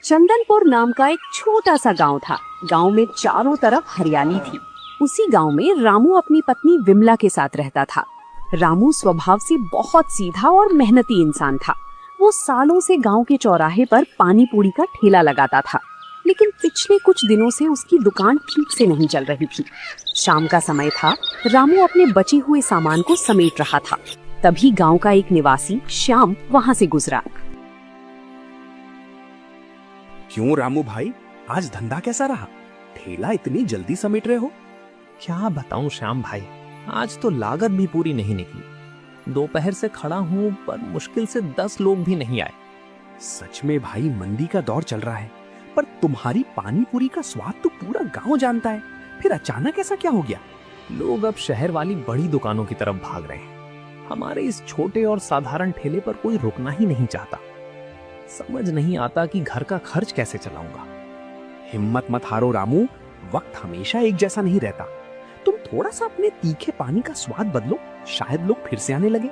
चंदनपुर नाम का एक छोटा सा गांव था। गांव में चारों तरफ हरियाली थी। उसी गांव में रामू अपनी पत्नी विमला के साथ रहता था। रामू स्वभाव से बहुत सीधा और मेहनती इंसान था। वो सालों से गांव के चौराहे पर पानी पूरी का ठेला लगाता था, लेकिन पिछले कुछ दिनों से उसकी दुकान ठीक से नहीं चल रही थी। शाम का समय था। रामू अपने बचे हुए सामान को समेट रहा था। तभी गांव का एक निवासी श्याम वहां से गुजरा। क्यों रामू भाई, आज धंधा कैसा रहा? ठेला इतनी जल्दी समेट रहे हो? क्या बताऊं श्याम भाई, आज तो लागत भी पूरी नहीं निकली। दोपहर से खड़ा हूं पर मुश्किल से 10 लोग भी नहीं आए। सच में भाई, मंदी का दौर चल रहा है, पर तुम्हारी पानी पूरी का स्वाद तो पूरा गांव जानता है। फिर अचानक ऐसा क्या हो गया? लोग अब शहर वाली बड़ी दुकानों की तरफ भाग रहे हैं। हमारे इस छोटे और साधारण ठेले पर कोई रुकना ही नहीं चाहता। समझ नहीं आता कि घर का खर्च कैसे चलाऊंगा। हिम्मत मत हारो रामू, वक्त हमेशा एक जैसा नहीं रहता। तुम थोड़ा सा अपने तीखे पानी का स्वाद बदलो, शायद लोग फिर से आने लगे।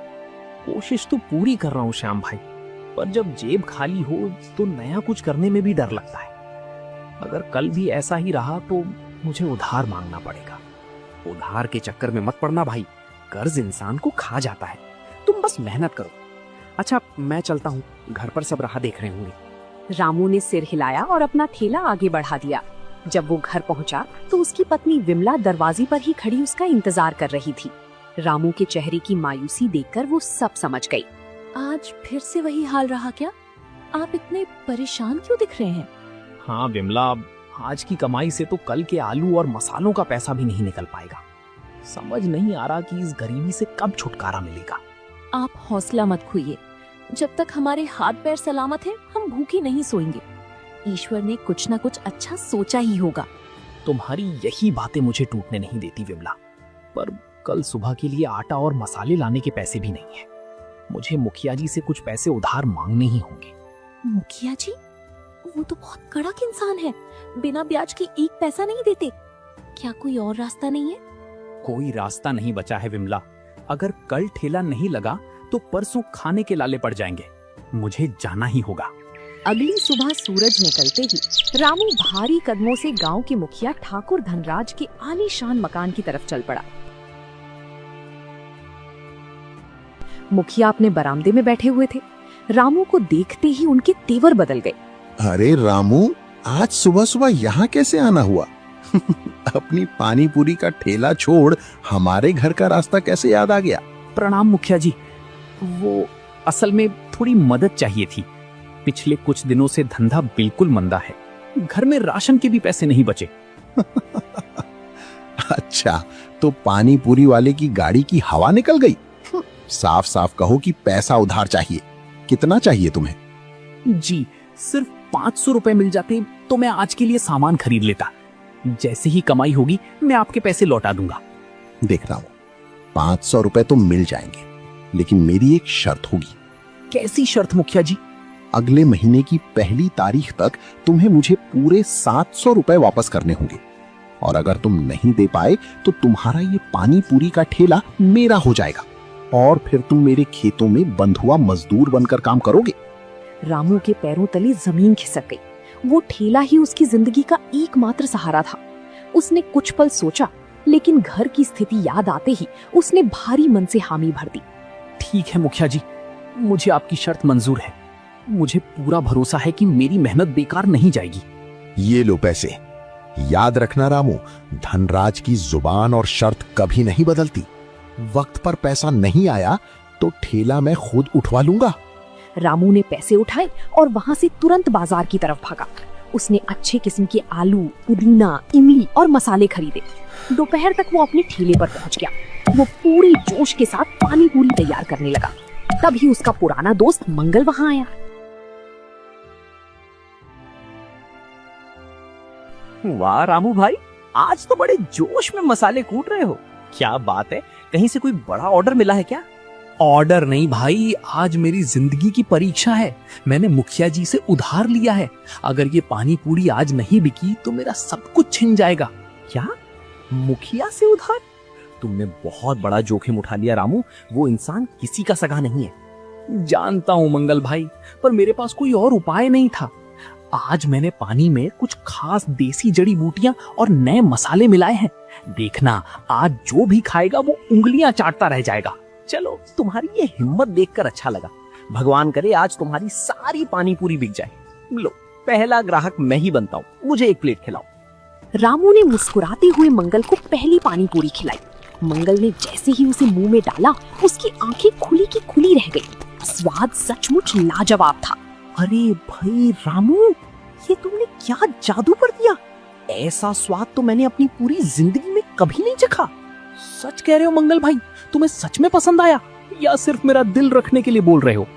कोशिश तो पूरी कर रहा हूं श्याम भाई, पर जब जेब खाली हो तो नया कुछ करने में भी डर लगता है। अगर कल भी ऐसा ही रहा तो मुझे उधार मांगना पड़ेगा। उधार के चक्कर में मत पड़ना भाई, कर्ज इंसान को खा जाता है। तुम बस मेहनत करो। अच्छा, मैं चलता हूँ, घर पर सब राह देख रहे होंगे। रामू ने सिर हिलाया और अपना ठेला आगे बढ़ा दिया। जब वो घर पहुंचा तो उसकी पत्नी विमला दरवाजे पर ही खड़ी उसका इंतजार कर रही थी। रामू के चेहरे की मायूसी देखकर वो सब समझ गई। आज फिर से वही हाल रहा क्या? आप इतने परेशान क्यों दिख रहे हैं? हाँ विमला, आज की कमाई से तो कल के आलू और मसालों का पैसा भी नहीं निकल पाएगा। समझ नहीं आ रहा कि इस गरीबी से कब छुटकारा मिलेगा। आप हौसला मत खोइए। जब तक हमारे हाथ पैर सलामत हैं, हम भूखे नहीं सोएंगे। ईश्वर ने कुछ न कुछ अच्छा सोचा ही होगा। तुम्हारी यही बातें मुझे टूटने नहीं देती विमला, पर कल सुबह के लिए आटा और मसाले लाने के पैसे भी नहीं है। मुझे मुखिया जी से कुछ पैसे उधार मांगने ही होंगे। मुखिया जी? वो तो बहुत कड़क इंसान है, बिना ब्याज के एक पैसा नहीं देते। क्या कोई और रास्ता नहीं है? कोई रास्ता नहीं बचा है विमला। अगर कल ठेला नहीं लगा तो परसों खाने के लाले पड़ जाएंगे। मुझे जाना ही होगा। अगली सुबह सूरज निकलते ही रामू भारी कदमों से गांव के मुखिया ठाकुर धनराज के आलीशान मकान की तरफ चल पड़ा। मुखिया अपने बरामदे में बैठे हुए थे। रामू को देखते ही उनके तेवर बदल गए। अरे रामू, आज सुबह सुबह यहाँ कैसे आना हुआ? अपनी पानी पूरी का ठेला छोड़ हमारे घर का रास्ता कैसे याद आ गया? प्रणाम मुखिया जी। वो असल में थोड़ी मदद चाहिए थी। पिछले कुछ दिनों से धंधा बिल्कुल मंदा है। घर में राशन के भी पैसे नहीं बचे। अच्छा, तो पानी पूरी वाले की गाड़ी की हवा निकल गई? साफ साफ कहो कि पैसा उधार चाहिए। कितना चाहिए तुम्हें? जी, सिर्फ 500 रुपए मिल जाते तो मैं आज के लिए सामान खरीद लेता। जैसे ही कमाई होगी मैं आपके पैसे लौटा दूंगा। देख रहा हूँ, 500 रुपए तो मिल जाएंगे, लेकिन मेरी एक शर्त होगी। कैसी शर्त मुखिया जी? अगले महीने की पहली तारीख तक तुम्हें मुझे पूरे 700 रुपए वापस करने होंगे, और अगर तुम नहीं दे पाए तो तुम्हारा ये पानी पूरी का ठेला मेरा हो जाएगा, और फिर तुम मेरे खेतों में बंधुआ मजदूर बनकर काम करोगे। रामू के पैरों तले जमीन खिसक गई। वो ठेला ही उसकी जिंदगी का एकमात्र सहारा था। उसने कुछ पल सोचा, लेकिन घर की स्थिति याद आते ही उसने भारी मन से हामी भर दी। ठीक है मुखिया जी, मुझे आपकी शर्त मंजूर है। मुझे पूरा भरोसा है कि मेरी मेहनत बेकार नहीं जाएगी। ये लो पैसे। याद रखना रामू, धनराज की जुबान और शर्त कभी नहीं बदलती। वक्त पर पैसा नहीं आया तो ठेला मैं खुद उठवा लूंगा। रामू ने पैसे उठाए और वहां से तुरंत बाजार की तरफ भागा। उसने अच्छे किस्म के आलू, पुदीना, इमली और मसाले खरीदे। दोपहर तक वो अपने ठेले पर पहुंच गया। वो पूरी जोश के साथ पानी पूरी तैयार करने लगा। तभी उसका पुराना दोस्त मंगल वहां आया। वाह रामू भाई, आज तो बड़े जोश में मसाले कूट रहे हो। क्या बात है, कहीं से कोई बड़ा ऑर्डर मिला है क्या? ऑर्डर नहीं भाई, आज मेरी जिंदगी की परीक्षा है। मैंने मुखिया जी से उधार लिया है। अगर ये पानी पूरी आज नहीं बिकी तो मेरा सब कुछ छिन जाएगा। क्या? मुखिया से उधार? तुमने बहुत बड़ा जोखिम उठा लिया रामू। वो इंसान किसी का सगा नहीं है। जानता हूं मंगल भाई, पर मेरे पास कोई और उपाय नहीं था। आज मैंने पानी में कुछ खास देसी जड़ी बूटियां और नए मसाले मिलाए हैं। देखना, आज जो भी खाएगा वो उंगलियां चाटता रह जाएगा। चलो, तुम्हारी ये हिम्मत देखकर अच्छा लगा। भगवान करे आज तुम्हारी सारी पानी पूरी बिक जाए। लो, पहला ग्राहक मैं ही बनता हूँ, मुझे एक प्लेट खिलाओ। रामू ने मुस्कुराते हुए मंगल को पहली पानी पूरी खिलाई। मंगल ने जैसे ही उसे मुंह में डाला, उसकी आंखें खुली की खुली रह गई। स्वाद सचमुच लाजवाब था। अरे भाई रामू, ये तुमने क्या जादू कर दिया। ऐसा स्वाद तो मैंने अपनी पूरी जिंदगी में कभी नहीं चखा। सच कह रहे हो मंगल भाई? तुम्हें सच में पसंद आया या सिर्फ मेरा दिल रखने के लिए बोल रहे हो?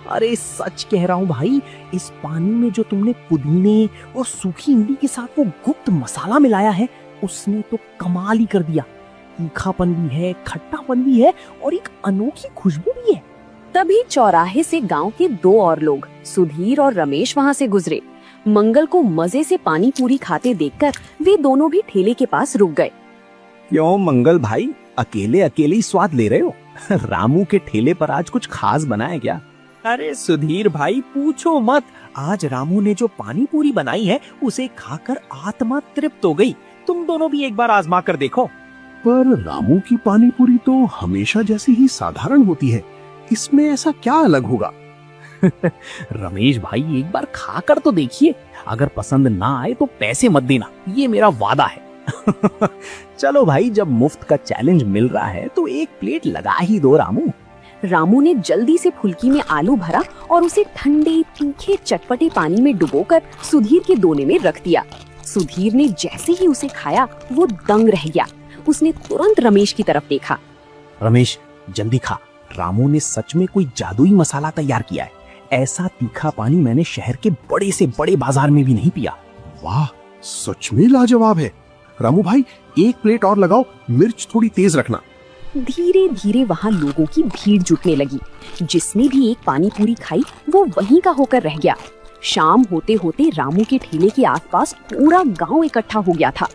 अरे सच कह रहा हूँ भाई। इस पानी में जो तुमने पुदीने और सूखी इमली के साथ वो गुप्त मसाला मिलाया है, उसने तो कमाल ही कर दिया। तीखापन भी है, खट्टापन भी है और एक अनोखी खुशबू भी है। तभी चौराहे से गांव के दो और लोग, सुधीर और रमेश, वहां से गुजरे। मंगल को मजे से पानी पूरी खाते देखकर वे दोनों भी ठेले के पास रुक गए। क्यों मंगल भाई, अकेले अकेले ही स्वाद ले रहे हो? रामू के ठेले पर आज कुछ खास बना है क्या? अरे सुधीर भाई, पूछो मत। आज रामू ने जो पानी पूरी बनाई है उसे खाकर आत्मा तृप्त हो गई। तुम दोनों भी एक बार आजमा कर देखो। पर रामू की पानी पूरी तो हमेशा जैसी ही साधारण होती है, इसमें ऐसा क्या अलग होगा? रमेश भाई, एक बार खाकर तो देखिए। अगर पसंद ना आए तो पैसे मत देना, ये मेरा वादा है। चलो भाई, जब मुफ्त का चैलेंज मिल रहा है तो एक प्लेट लगा ही दो रामू। रामू ने जल्दी से फुल्की में आलू भरा और उसे ठंडे तीखे चटपटे पानी में डुबोकर सुधीर के दोने में रख दिया। सुधीर ने जैसे ही उसे खाया वो दंग रह गया। उसने तुरंत रमेश की तरफ देखा। रमेश, जल्दी खा। रामू ने सच में कोई जादुई मसाला तैयार किया है। ऐसा तीखा पानी मैंने शहर के बड़े से बड़े बाजार में भी नहीं पिया। वाह, सच में लाजवाब है। रामू भाई, एक प्लेट और लगाओ, मिर्च थोड़ी तेज रखना। धीरे धीरे वहाँ लोगों की भीड़ जुटने लगी। जिसने भी एक पानी पूरी खाई वो वहीं का होकर रह गया। शाम होते होते रामू के ठेले के आसपास पूरा गांव इकट्ठा हो गया था।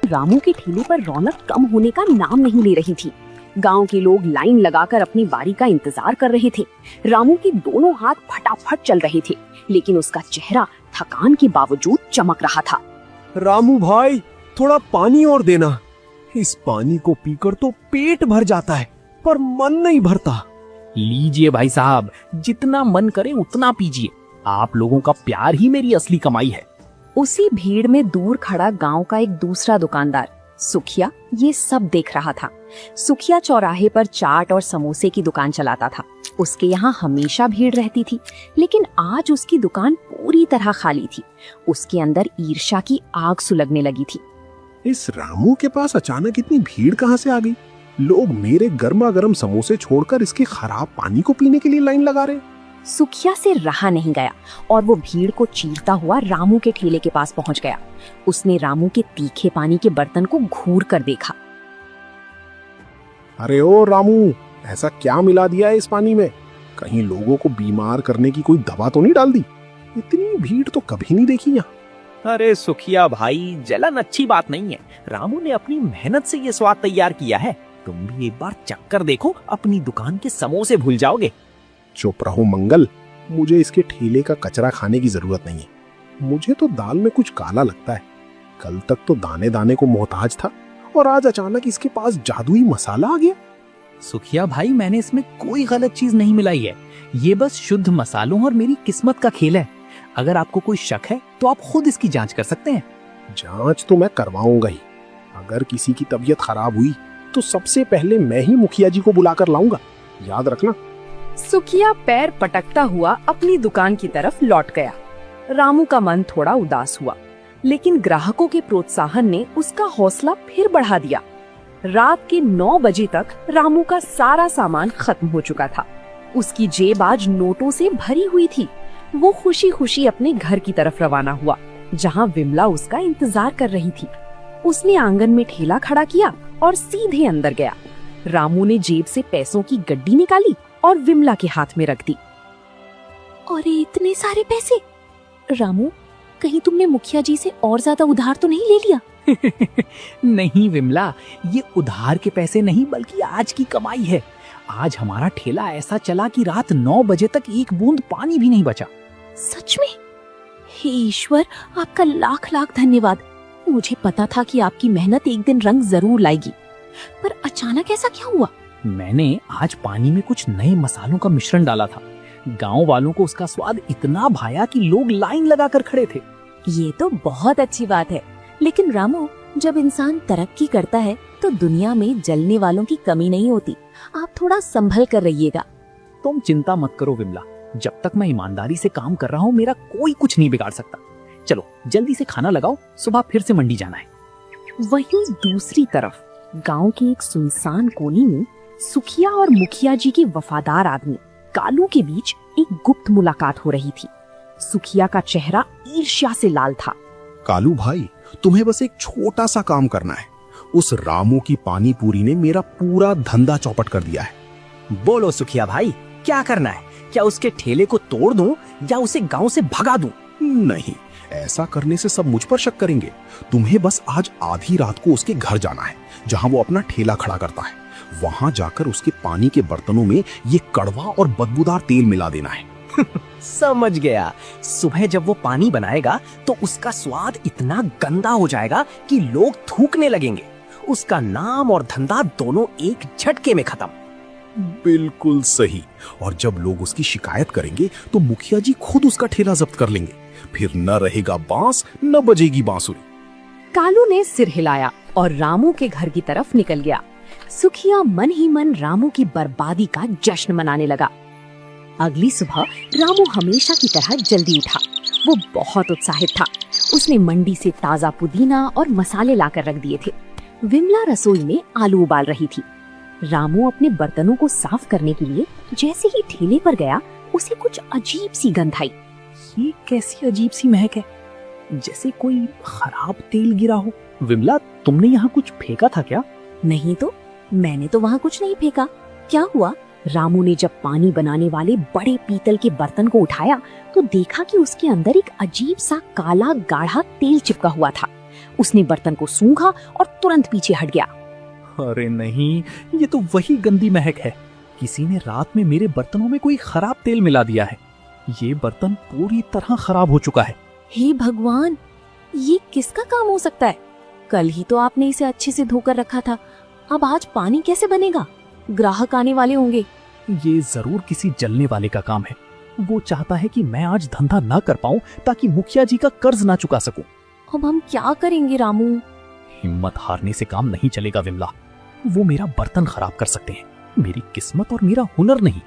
रामू के ठेले पर रौनक कम होने का नाम नहीं ले रही थी। गांव के लोग लाइन लगाकर अपनी बारी का इंतजार कर रहे थे। रामू के दोनों हाथ फटाफट चल रहे थे, लेकिन उसका चेहरा थकान के बावजूद चमक रहा था। रामू भाई, थोड़ा पानी और देना। इस पानी को पीकर तो पेट भर जाता है, पर मन नहीं भरता। लीजिए भाई साहब, जितना मन करे उतना पीजिए। आप लोगों का प्यार ही मेरी असली कमाई है। उसी भीड़ में दूर खड़ा गांव का एक दूसरा दुकानदार सुखिया ये सब देख रहा था। सुखिया चौराहे पर चाट और समोसे की दुकान चलाता था। उसके यहाँ हमेशा भीड़ रहती थी, लेकिन आज उसकी दुकान पूरी तरह खाली थी। उसके अंदर ईर्ष्या की आग सुलगने लगी थी। इस रामू के पास अचानक इतनी भीड़ कहाँ से आ गई? लोग मेरे गर्मा गर्म समोसे छोड़कर इसके खराब पानी को पीने के लिए लाइन लगा रहे। सुखिया से रहा नहीं गया और वो भीड़ को चीरता हुआ रामू के ठेले के पास पहुंच गया। उसने रामू के तीखे पानी के बर्तन को घूर कर देखा। अरे ओ रामू, ऐसा क्या मिला दिया है इस पानी में? कहीं लोगों को बीमार करने की कोई दवा तो नहीं डाल दी? इतनी भीड़ तो कभी नहीं देखी यहाँ। अरे सुखिया भाई, जलन अच्छी बात नहीं है। रामू ने अपनी मेहनत से ये स्वाद तैयार किया है। तुम भी एक बार चक्कर देखो, अपनी दुकान के समोसे भूल जाओगे। चुप रहो मंगल, मुझे इसके ठेले का कचरा खाने की जरूरत नहीं है। मुझे तो दाल में कुछ काला लगता है। कल तक तो दाने दाने को मोहताज था और आज अचानक इसके पास जादुई मसाला आ गया। सुखिया भाई, मैंने इसमें कोई गलत चीज नहीं मिलाई है। ये बस शुद्ध मसालों और मेरी किस्मत का खेल है। अगर आपको कोई शक है तो आप खुद इसकी जांच कर सकते हैं। जांच तो मैं करवाऊंगा ही। अगर किसी की तबीयत खराब हुई तो सबसे पहले मैं ही मुखिया जी को बुलाकर लाऊंगा, याद रखना। सुखिया पैर पटकता हुआ अपनी दुकान की तरफ लौट गया। रामू का मन थोड़ा उदास हुआ, लेकिन ग्राहकों के प्रोत्साहन ने उसका हौसला फिर बढ़ा दिया। रात के 9 बजे तक रामू का सारा सामान खत्म हो चुका था। उसकी जेब आज नोटों से भरी हुई थी। वो खुशी खुशी अपने घर की तरफ रवाना हुआ, जहाँ विमला उसका इंतजार कर रही थी। उसने आंगन में ठेला खड़ा किया और सीधे अंदर गया। रामू ने जेब से पैसों की गड्डी निकाली और विमला के हाथ में रख दी। अरे इतने सारे पैसे! रामू, कहीं तुमने मुखिया जी से और ज्यादा उधार तो नहीं ले लिया? नहीं विमला, ये उधार के पैसे नहीं बल्कि आज की कमाई है। आज हमारा ठेला ऐसा चला कि रात 9 बजे तक एक बूंद पानी भी नहीं बचा। सच में? हे ईश्वर, आपका लाख लाख धन्यवाद। मुझे पता था कि आपकी मेहनत एक दिन रंग जरूर लाएगी, पर अचानक ऐसा क्या हुआ? मैंने आज पानी में कुछ नए मसालों का मिश्रण डाला था। गांव वालों को उसका स्वाद इतना भाया कि लोग लाइन लगाकर खड़े थे। ये तो बहुत अच्छी बात है, लेकिन रामू, जब इंसान तरक्की करता है तो दुनिया में जलने वालों की कमी नहीं होती। आप थोड़ा संभल कर रहिएगा। तुम चिंता मत करो विमला, जब तक मैं ईमानदारी से काम कर रहा हूँ मेरा कोई कुछ नहीं बिगाड़ सकता। चलो जल्दी से खाना लगाओ, सुबह फिर से मंडी जाना है। वहीं दूसरी तरफ गांव के एक सुनसान कोने में सुखिया और मुखिया जी के वफादार आदमी कालू के बीच एक गुप्त मुलाकात हो रही थी। सुखिया का चेहरा ईर्ष्या से लाल था। कालू भाई, तुम्हें बस एक छोटा सा काम करना है। उस रामू की पानी पूरी ने मेरा पूरा धंधा चौपट कर दिया है। बोलो सुखिया भाई, क्या करना है? क्या उसके ठेले को तोड़ दूं या उसे गांव से भगा दूं? नहीं, ऐसा करने से सब मुझ पर शक करेंगे। तुम्हें बस आज आधी रात को उसके घर जाना है, जहां वो अपना ठेला खड़ा करता है। वहां जाकर उसके पानी के बर्तनों में ये कड़वा और बदबूदार तेल मिला देना है। समझ गया। सुबह जब वो पानी बनाएगा तो उसका स्वाद इतना गंदा हो जाएगा कि लोग थूकने लगेंगे। उसका नाम और धंधा दोनों एक झटके में खत्म। बिल्कुल सही। और जब लोग उसकी शिकायत करेंगे तो मुखिया जी खुद उसका ठेला जब्त कर लेंगे। फिर न रहेगा बांस, न बजेगी बांसुरी। कालू ने सिर हिलाया और रामू के घर की तरफ निकल गया। सुखिया मन ही मन रामू की बर्बादी का जश्न मनाने लगा। अगली सुबह रामू हमेशा की तरह जल्दी उठा। वो बहुत उत्साहित था। उसने मंडी से ताजा पुदीना और मसाले लाकर रख दिए थे। विमला रसोई में आलू उबाल रही थी। रामू अपने बर्तनों को साफ करने के लिए जैसे ही ठेले पर गया, उसे कुछ अजीब सी गंध आई। ये कैसी अजीब सी महक है, जैसे कोई खराब तेल गिरा हो। विमला, तुमने यहाँ कुछ फेंका था क्या? नहीं तो, मैंने तो वहाँ कुछ नहीं फेंका। क्या हुआ? रामू ने जब पानी बनाने वाले बड़े पीतल के बर्तन को उठाया तो देखा कि उसके अंदर एक अजीब सा काला गाढ़ा तेल चिपका हुआ था। उसने बर्तन को सूंघा और तुरंत पीछे हट गया। अरे नहीं, ये तो वही गंदी महक है। किसी ने रात में मेरे बर्तनों में कोई खराब तेल मिला दिया है। ये बर्तन पूरी तरह खराब हो चुका है। हे भगवान, ये किसका काम हो सकता है? कल ही तो आपने इसे अच्छे से धोकर रखा था। अब आज पानी कैसे बनेगा? ग्राहक आने वाले होंगे। ये जरूर किसी जलने वाले का काम है। वो चाहता है कि मैं आज धंधा ना कर पाऊं ताकि मुखिया जी का कर्ज ना चुका सकूं। अब हम क्या करेंगे रामू? हिम्मत हारने से काम नहीं चलेगा विमला। वो मेरा बर्तन खराब कर सकते हैं, मेरी किस्मत और मेरा हुनर नहीं।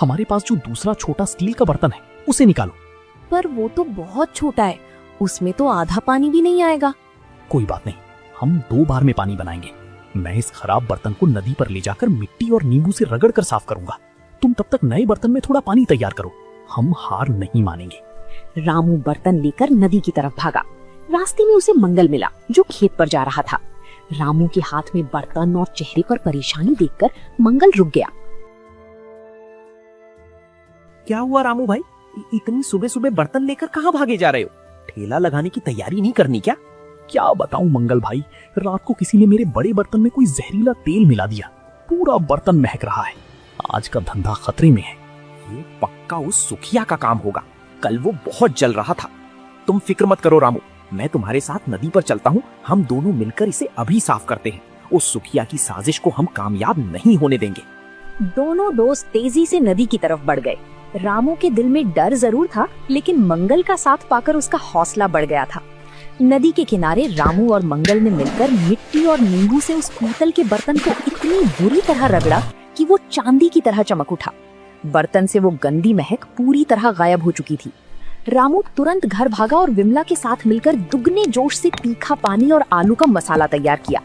हमारे पास जो दूसरा छोटा स्टील का बर्तन है उसे निकालो। पर वो तो बहुत छोटा है, उसमें तो आधा पानी भी नहीं आएगा। कोई बात नहीं, हम 2 बार में पानी बनाएंगे। मैं इस खराब बर्तन को नदी पर ले जाकर मिट्टी और नींबू से रगड़ कर साफ करूंगा। तुम तब तक नए बर्तन में थोड़ा पानी तैयार करो। हम हार नहीं मानेंगे। रामू बर्तन लेकर नदी की तरफ भागा। रास्ते में उसे मंगल मिला, जो खेत पर जा रहा था। रामू के हाथ में बर्तन और चेहरे पर परेशानी देखकर मंगल रुक गया। क्या हुआ रामू भाई? इतनी सुबह सुबह बर्तन लेकर कहाँ भागे जा रहे हो? ठेला लगाने की तैयारी नहीं करनी क्या? क्या बताऊं मंगल भाई, रात को किसी ने मेरे बड़े बर्तन में कोई जहरीला तेल मिला दिया। पूरा बर्तन महक रहा है। आज का धंधा खतरे में है। ये पक्का उस सुखिया का काम होगा। कल वो बहुत जल रहा था। तुम फिक्र मत करो रामू, मैं तुम्हारे साथ नदी पर चलता हूँ। हम दोनों मिलकर इसे अभी साफ करते हैं। उस सुखिया की साजिश को हम कामयाब नहीं होने देंगे। दोनों दोस्त तेजी से नदी की तरफ बढ़ गए। रामू के दिल में डर जरूर था, लेकिन मंगल का साथ पाकर उसका हौसला बढ़ गया था। नदी के किनारे रामू और मंगल ने मिलकर मिट्टी और नींबू से उस पीतल के बर्तन को इतनी बुरी तरह रगड़ा कि वो चांदी की तरह चमक उठा। बर्तन से वो गंदी महक पूरी तरह गायब हो चुकी थी। रामू तुरंत घर भागा और विमला के साथ मिलकर दुगने जोश से तीखा पानी और आलू का मसाला तैयार किया।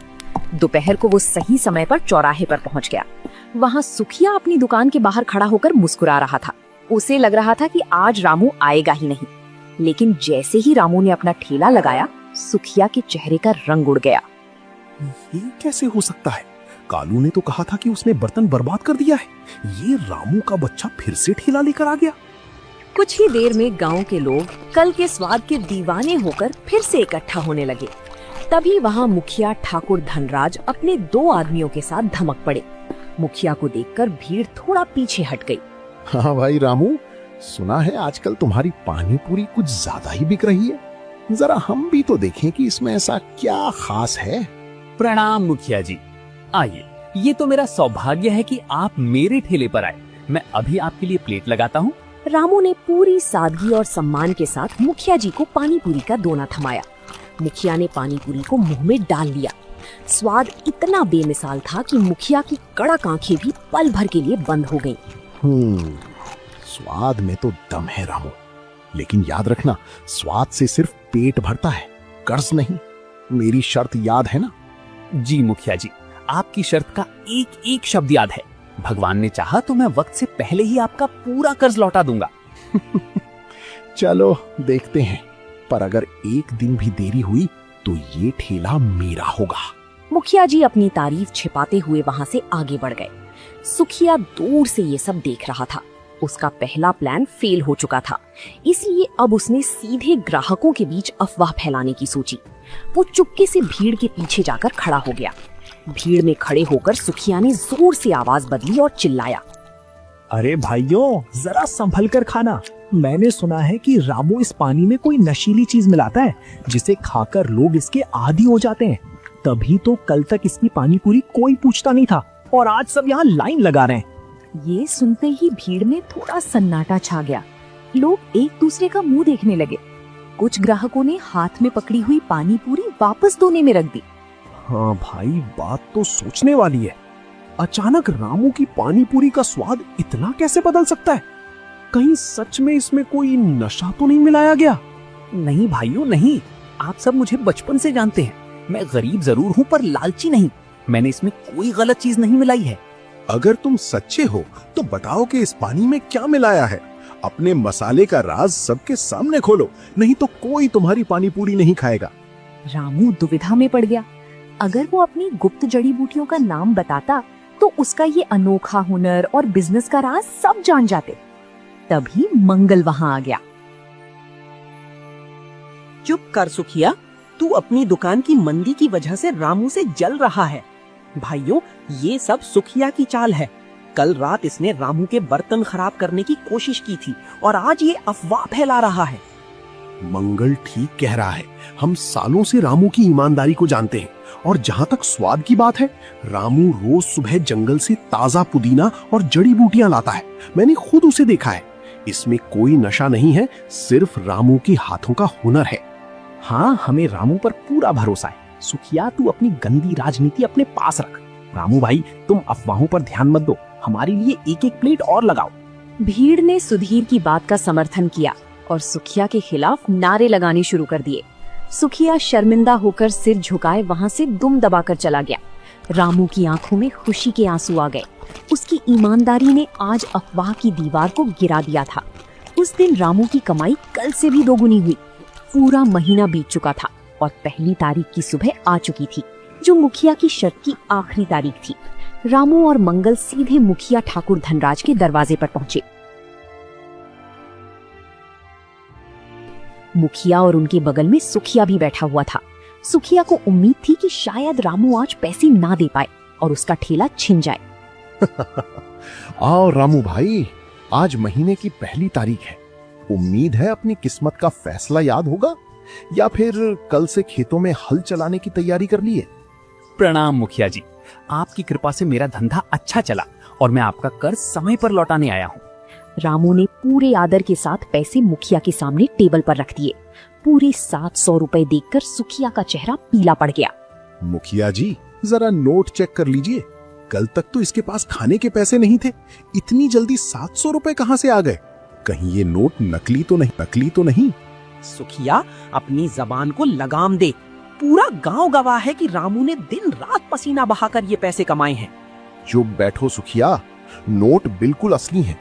दोपहर को वो सही समय पर चौराहे पर पहुंच गया। वहां सुखिया अपनी दुकान के बाहर खड़ा होकर मुस्कुरा रहा था। उसे लग रहा था कि आज रामू आएगा ही नहीं। लेकिन जैसे ही रामू ने अपना ठेला लगाया, सुखिया के चेहरे का रंग उड़ गया। ये कैसे हो सकता है? कालू ने तो कहा था कि उसने बर्तन बर्बाद कर दिया है। ये रामू का बच्चा फिर से ठेला लेकर आ गया। कुछ ही देर में गांव के लोग कल के स्वाद के दीवाने होकर फिर से इकट्ठा होने लगे। तभी वहां मुखिया ठाकुर धनराज अपने 2 आदमियों के साथ धमक पड़े। मुखिया को देखकर भीड़ थोड़ा पीछे हट गई। हाँ भाई रामू, सुना है आजकल तुम्हारी पानी पूरी कुछ ज्यादा ही बिक रही है। जरा हम भी तो देखें कि इसमें ऐसा क्या खास है। प्रणाम मुखिया जी। आइए, ये तो मेरा सौभाग्य है कि आप मेरे ठेले पर आए। मैं अभी आपके लिए प्लेट लगाता हूँ। रामू ने पूरी सादगी और सम्मान के साथ मुखिया जी को पानी पूरी का दोना थमाया। मुखिया ने पानी पूरी को मुंह में डाल लिया। स्वाद इतना बेमिसाल था कि मुखिया की कड़क आंखें भी पल भर के लिए बंद हो गईं। स्वाद में तो दम है रामू, लेकिन याद रखना, स्वाद से सिर्फ पेट भरता है, कर्ज नहीं। मेरी शर्त याद है ना? जी मुखिया जी, आपकी शर्त का एक एक शब्द याद है। भगवान ने चाहा तो मैं वक्त से पहले ही आपका पूरा कर्ज लौटा दूंगा। चलो देखते हैं, पर अगर एक दिन भी देरी हुई तो ये ठेला मेरा होगा। मुखिया जी अपनी तारीफ छिपाते हुए वहां से आगे बढ़ गए। सुखिया दूर से ये सब देख रहा था। उसका पहला प्लान फेल हो चुका था, इसलिए अब उसने सीधे ग्राहकों के बीच अफवाह फैलाने की सोची। वो चुपके से भीड़ के पीछे जाकर खड़ा हो गया। भीड़ में खड़े होकर सुखिया ने जोर से आवाज बदली और चिल्लाया, अरे भाइयों, जरा संभल कर खाना। मैंने सुना है कि रामू इस पानी में कोई नशीली चीज मिलाता है, जिसे खाकर लोग इसके आदी हो जाते हैं। तभी तो कल तक इसकी पानी पूरी कोई पूछता नहीं था, और आज सब यहाँ लाइन लगा रहे हैं। ये सुनते ही भीड़ में थोड़ा सन्नाटा छा गया। लोग एक दूसरे का मुंह देखने लगे। कुछ ग्राहकों ने हाथ में पकड़ी हुई पानी पूरी वापस धोने में रख दी। हाँ भाई, बात तो सोचने वाली है। अचानक रामू की पानी पूरी का स्वाद इतना कैसे बदल सकता है? कहीं सच में इसमें कोई नशा तो नहीं मिलाया गया? नहीं भाइयों, नहीं। आप सब मुझे बचपन से जानते हैं। मैं गरीब जरूर हूँ पर लालची नहीं। मैंने इसमें कोई गलत चीज नहीं मिलाई है। अगर तुम सच्चे हो तो बताओ कि इस पानी में क्या मिलाया है। अपने मसाले का राज सबके सामने खोलो, नहीं तो कोई तुम्हारी पानी पूरी नहीं खाएगा। रामू दुविधा में पड़ गया। अगर वो अपनी गुप्त जड़ी बूटियों का नाम बताता तो उसका ये अनोखा हुनर और बिजनेस का राज सब जान जाते। तभी मंगल वहां आ गया। चुप कर सुखिया, तू अपनी दुकान की मंदी की वजह से रामू से जल रहा है। भाइयों, ये सब सुखिया की चाल है। कल रात इसने रामू के बर्तन खराब करने की कोशिश की थी और आज ये अफवाह फैला रहा है। मंगल ठीक कह रहा है। हम सालों से रामू की ईमानदारी को जानते हैं, और जहाँ तक स्वाद की बात है, रामू रोज सुबह जंगल से ताजा पुदीना और जड़ी बूटियां लाता है। मैंने खुद उसे देखा है। इसमें कोई नशा नहीं है, सिर्फ रामू के हाथों का हुनर है। हाँ, हमें रामू पर पूरा भरोसा है। सुखिया, तू अपनी गंदी राजनीति अपने पास रख। रामू भाई, तुम अफवाहों पर ध्यान मत दो। हमारे लिए एक एक प्लेट और लगाओ। भीड़ ने सुधीर की बात का समर्थन किया और सुखिया के खिलाफ नारे लगाने शुरू कर दिए। सुखिया शर्मिंदा होकर सिर झुकाए वहां से दुम दबाकर चला गया। रामू की आंखों में खुशी के आंसू आ गए। उसकी ईमानदारी ने आज अफवाह की दीवार को गिरा दिया था। उस दिन रामू की कमाई कल से भी दोगुनी हुई। पूरा महीना बीत चुका था और पहली तारीख की सुबह आ चुकी थी, जो मुखिया की शर्त की आखिरी तारीख थी। रामू और मंगल सीधे मुखिया ठाकुर धनराज के दरवाजे पर पहुंचे। मुखिया और उनके बगल में सुखिया भी बैठा हुआ था। सुखिया को उम्मीद थी कि शायद रामू आज पैसे ना दे पाए और उसका ठेला छिन जाए। आओ रामू भाई, आज महीने की पहली तारीख है। उम्मीद है अपनी किस्मत का फैसला याद होगा, या फिर कल से खेतों में हल चलाने की तैयारी कर ली है? प्रणाम मुखिया जी, आपकी कृपा से मेरा धंधा अच्छा चला और मैं आपका कर्ज समय पर लौटाने आया हूँ। रामू ने पूरे आदर के साथ पैसे मुखिया के सामने टेबल पर रख दिए। पूरे 700 रुपए देखकर सुखिया का चेहरा पीला पड़ गया। मुखिया जी, जरा नोट चेक कर लीजिए। कल तक तो इसके पास खाने के पैसे नहीं थे, इतनी जल्दी 700 रुपए कहाँ से आ गए? कहीं ये नोट नकली तो नहीं? सुखिया, अपनी जबान को लगाम दे। पूरा गांव गवाह है कि रामू ने दिन रात पसीना बहाकर ये पैसे कमाए हैं। चुप बैठो सुखिया, नोट बिल्कुल असली हैं।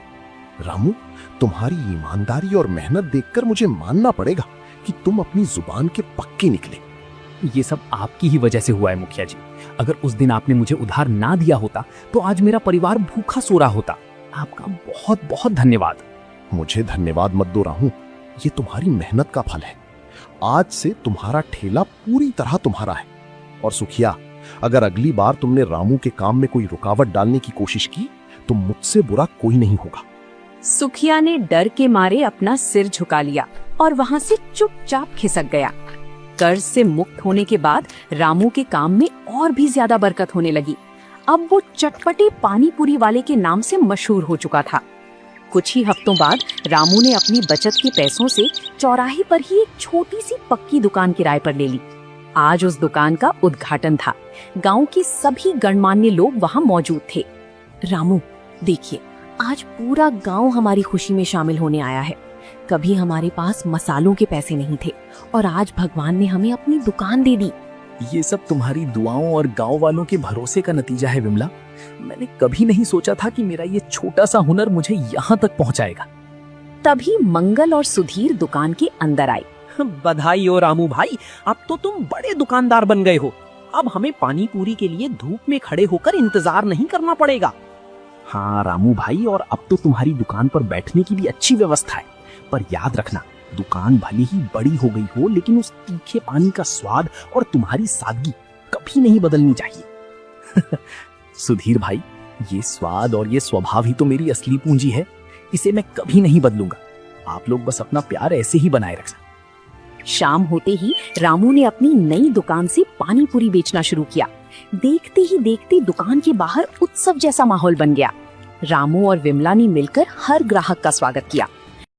रामू, तुम्हारी ईमानदारी और मेहनत देखकर मुझे मानना पड़ेगा कि तुम अपनी जुबान के पक्के निकले। ये सब आपकी ही वजह से हुआ है मुखिया जी। अगर उस दिन आपने मुझे उधार ना दिया होता तो आज मेरा परिवार भूखा सो रहा होता। आपका बहुत बहुत धन्यवाद। मुझे धन्यवाद मत दो रामू, ये तुम्हारी मेहनत का फल है। आज से तुम्हारा ठेला पूरी तरह तुम्हारा है। और सुखिया, अगर अगली बार तुमने रामू के काम में कोई रुकावट डालने की कोशिश की तो मुझसे बुरा कोई नहीं होगा। सुखिया ने डर के मारे अपना सिर झुका लिया और वहां से चुपचाप खिसक गया। कर्ज से मुक्त होने के बाद रामू के काम में और भी ज्यादा बरकत होने लगी। अब वो चटपटे पानी पूरी वाले के नाम से मशहूर हो चुका था। कुछ ही हफ्तों बाद रामू ने अपनी बचत के पैसों से चौराहे पर ही एक छोटी सी पक्की दुकान किराए पर ले ली। आज उस दुकान का उद्घाटन था। गांव के सभी गणमान्य लोग वहां मौजूद थे। रामू, देखिए, आज पूरा गांव हमारी खुशी में शामिल होने आया है। कभी हमारे पास मसालों के पैसे नहीं थे और आज भगवान ने हमें अपनी दुकान दे दी। ये सब तुम्हारी दुआओं और गांव वालों के भरोसे का नतीजा है विमला। मैंने कभी नहीं सोचा था कि मेरा ये छोटा सा हुनर मुझे यहाँ तक पहुँचाएगा। तभी मंगल और सुधीर दुकान के अंदर आए। बधाई हो रामू भाई, अब तो तुम बड़े दुकानदार बन गए हो। अब हमें पानी पूरी के लिए धूप में खड़े होकर इंतजार नहीं करना पड़ेगा। हाँ रामू भाई, और अब तो तुम्हारी दुकान पर बैठने की भी अच्छी व्यवस्था है। पर याद रखना, दुकान भले ही बड़ी हो गई हो, लेकिन उस तीखे पानी का स्वाद और तुम्हारी सादगी कभी नहीं बदलनी चाहिए। सुधीर भाई, ये स्वाद और ये स्वभाव ही तो मेरी असली पूंजी है। इसे मैं कभी नहीं बदलूंगा। आप लोग बस अपना प्यार ऐसे ही बनाए रखना। शाम होते ही रामू ने अपनी नई दुकान से पानी पूरी बेचना शुरू किया। देखते ही देखते दुकान के बाहर उत्सव जैसा माहौल बन गया। रामू और विमला ने मिलकर हर ग्राहक का स्वागत किया।